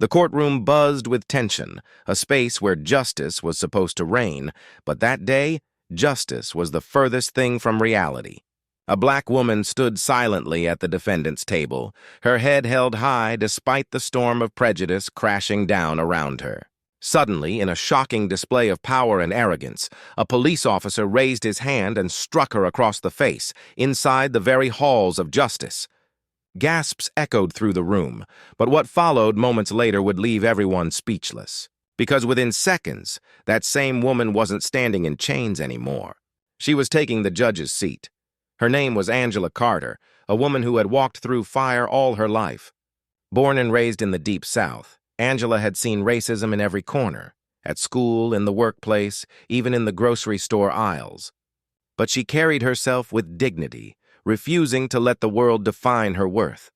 The courtroom buzzed with tension, a space where justice was supposed to reign, but that day, justice was the furthest thing from reality. A black woman stood silently at the defendant's table, her head held high despite the storm of prejudice crashing down around her. Suddenly, in a shocking display of power and arrogance, a police officer raised his hand and struck her across the face, inside the very halls of justice. Gasps echoed through the room, but what followed moments later would leave everyone speechless. Because within seconds, that same woman wasn't standing in chains anymore. She was taking the judge's seat. Her name was Angela Carter, a woman who had walked through fire all her life. Born and raised in the Deep South, Angela had seen racism in every corner, at school, in the workplace, even in the grocery store aisles. But she carried herself with dignity, refusing to let the world define her worth.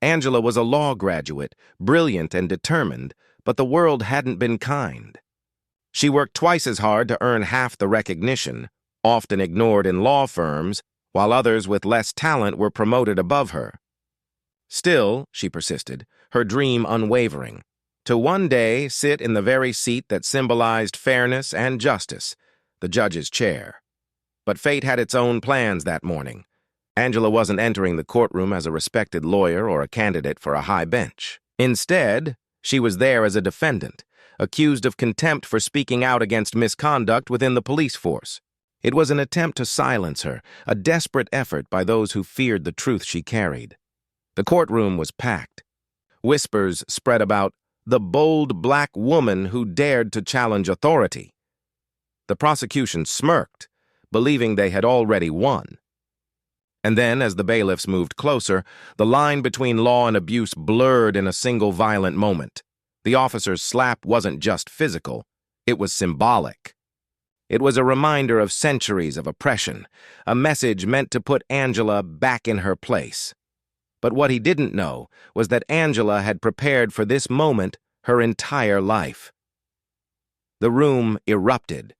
Angela was a law graduate, brilliant and determined, but the world hadn't been kind. She worked twice as hard to earn half the recognition, often ignored in law firms, while others with less talent were promoted above her. Still, she persisted, her dream unwavering, to one day sit in the very seat that symbolized fairness and justice, the judge's chair. But fate had its own plans that morning. Angela wasn't entering the courtroom as a respected lawyer or a candidate for a high bench. Instead, she was there as a defendant, accused of contempt for speaking out against misconduct within the police force. It was an attempt to silence her, a desperate effort by those who feared the truth she carried. The courtroom was packed. Whispers spread about the bold black woman who dared to challenge authority. The prosecution smirked, believing they had already won. And then, as the bailiffs moved closer, the line between law and abuse blurred in a single violent moment. The officer's slap wasn't just physical, it was symbolic. It was a reminder of centuries of oppression, a message meant to put Angela back in her place. But what he didn't know was that Angela had prepared for this moment her entire life. The room erupted.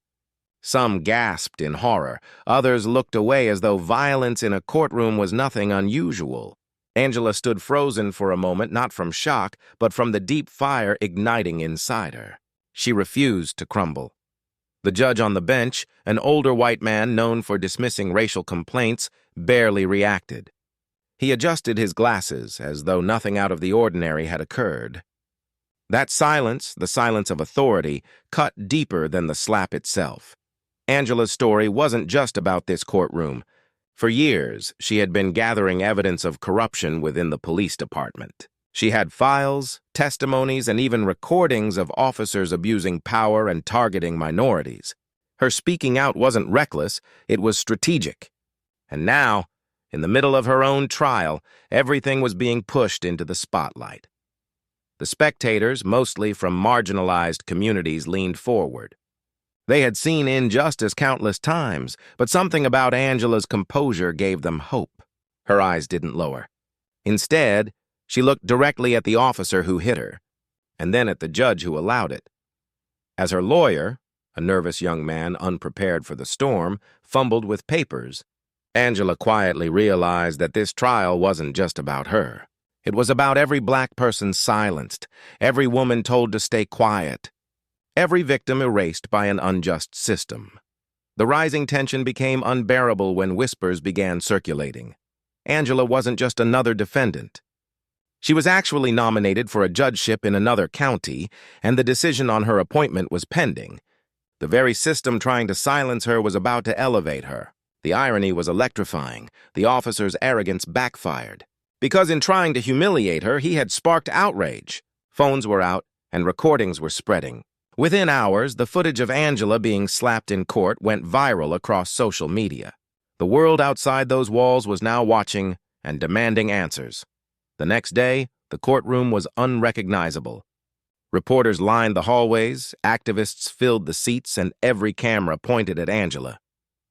Some gasped in horror, others looked away as though violence in a courtroom was nothing unusual. Angela stood frozen for a moment, not from shock, but from the deep fire igniting inside her. She refused to crumble. The judge on the bench, an older white man known for dismissing racial complaints, barely reacted. He adjusted his glasses as though nothing out of the ordinary had occurred. That silence, the silence of authority, cut deeper than the slap itself. Angela's story wasn't just about this courtroom. For years, she had been gathering evidence of corruption within the police department. She had files, testimonies, and even recordings of officers abusing power and targeting minorities. Her speaking out wasn't reckless, it was strategic. And now, in the middle of her own trial, everything was being pushed into the spotlight. The spectators, mostly from marginalized communities, leaned forward. They had seen injustice countless times, but something about Angela's composure gave them hope. Her eyes didn't lower. Instead, she looked directly at the officer who hit her, and then at the judge who allowed it. As her lawyer, a nervous young man unprepared for the storm, fumbled with papers, Angela quietly realized that this trial wasn't just about her. It was about every black person silenced, every woman told to stay quiet, every victim erased by an unjust system. The rising tension became unbearable when whispers began circulating. Angela wasn't just another defendant. She was actually nominated for a judgeship in another county, and the decision on her appointment was pending. The very system trying to silence her was about to elevate her. The irony was electrifying. The officer's arrogance backfired. Because in trying to humiliate her, he had sparked outrage. Phones were out, and recordings were spreading. Within hours, the footage of Angela being slapped in court went viral across social media. The world outside those walls was now watching and demanding answers. The next day, the courtroom was unrecognizable. Reporters lined the hallways, activists filled the seats, and every camera pointed at Angela.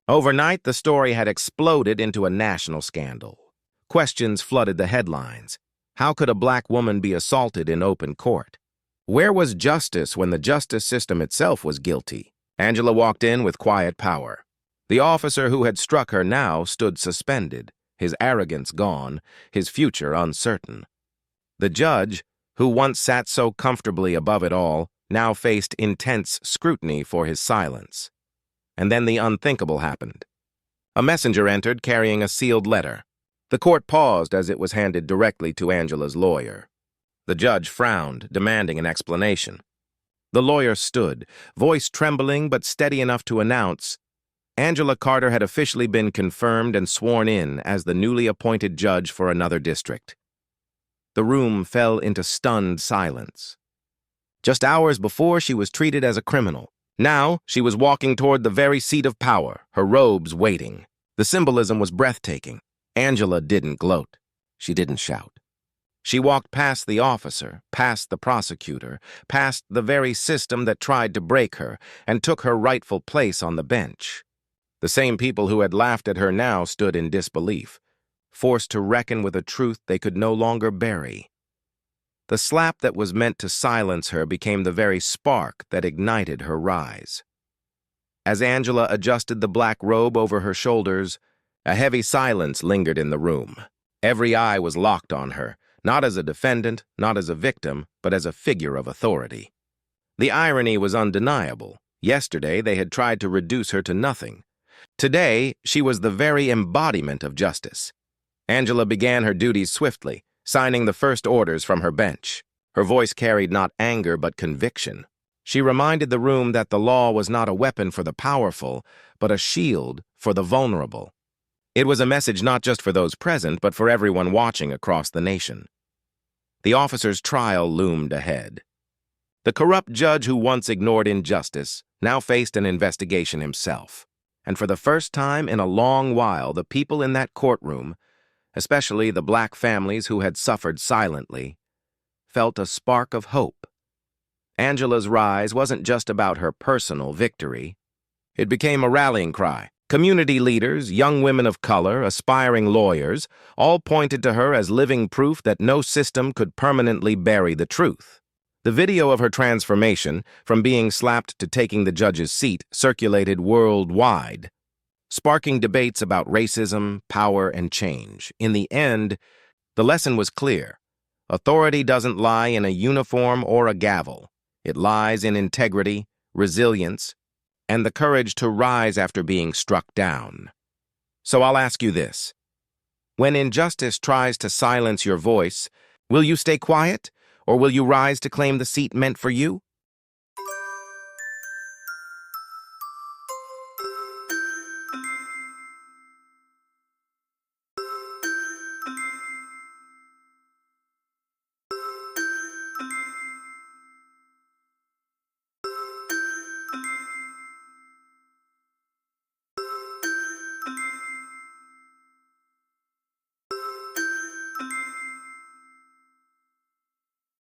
Overnight, the story had exploded into a national scandal. Questions flooded the headlines. How could a black woman be assaulted in open court? Where was justice when the justice system itself was guilty? Angela walked in with quiet power. The officer who had struck her now stood suspended, his arrogance gone, his future uncertain. The judge, who once sat so comfortably above it all, now faced intense scrutiny for his silence. And then the unthinkable happened. A messenger entered carrying a sealed letter. The court paused as it was handed directly to Angela's lawyer. The judge frowned, demanding an explanation. The lawyer stood, voice trembling but steady enough to announce, Angela Carter had officially been confirmed and sworn in as the newly appointed judge for another district. The room fell into stunned silence. Just hours before, she was treated as a criminal. Now, she was walking toward the very seat of power, her robes waiting. The symbolism was breathtaking. Angela didn't gloat. She didn't shout. She walked past the officer, past the prosecutor, past the very system that tried to break her, and took her rightful place on the bench. The same people who had laughed at her now stood in disbelief, forced to reckon with a truth they could no longer bury. The slap that was meant to silence her became the very spark that ignited her rise. As Angela adjusted the black robe over her shoulders, a heavy silence lingered in the room. Every eye was locked on her, not as a defendant, not as a victim, but as a figure of authority. The irony was undeniable. Yesterday, they had tried to reduce her to nothing. Today, she was the very embodiment of justice. Angela began her duties swiftly, signing the first orders from her bench. Her voice carried not anger but conviction. She reminded the room that the law was not a weapon for the powerful, but a shield for the vulnerable. It was a message not just for those present, but for everyone watching across the nation. The officer's trial loomed ahead. The corrupt judge who once ignored injustice now faced an investigation himself. And for the first time in a long while, the people in that courtroom, especially the black families who had suffered silently, felt a spark of hope. Angela's rise wasn't just about her personal victory. It became a rallying cry. Community leaders, young women of color, aspiring lawyers, all pointed to her as living proof that no system could permanently bury the truth. The video of her transformation, from being slapped to taking the judge's seat, circulated worldwide, sparking debates about racism, power, and change. In the end, the lesson was clear. Authority doesn't lie in a uniform or a gavel. It lies in integrity, resilience, and the courage to rise after being struck down. So I'll ask you this. When injustice tries to silence your voice, will you stay quiet, or will you rise to claim the seat meant for you?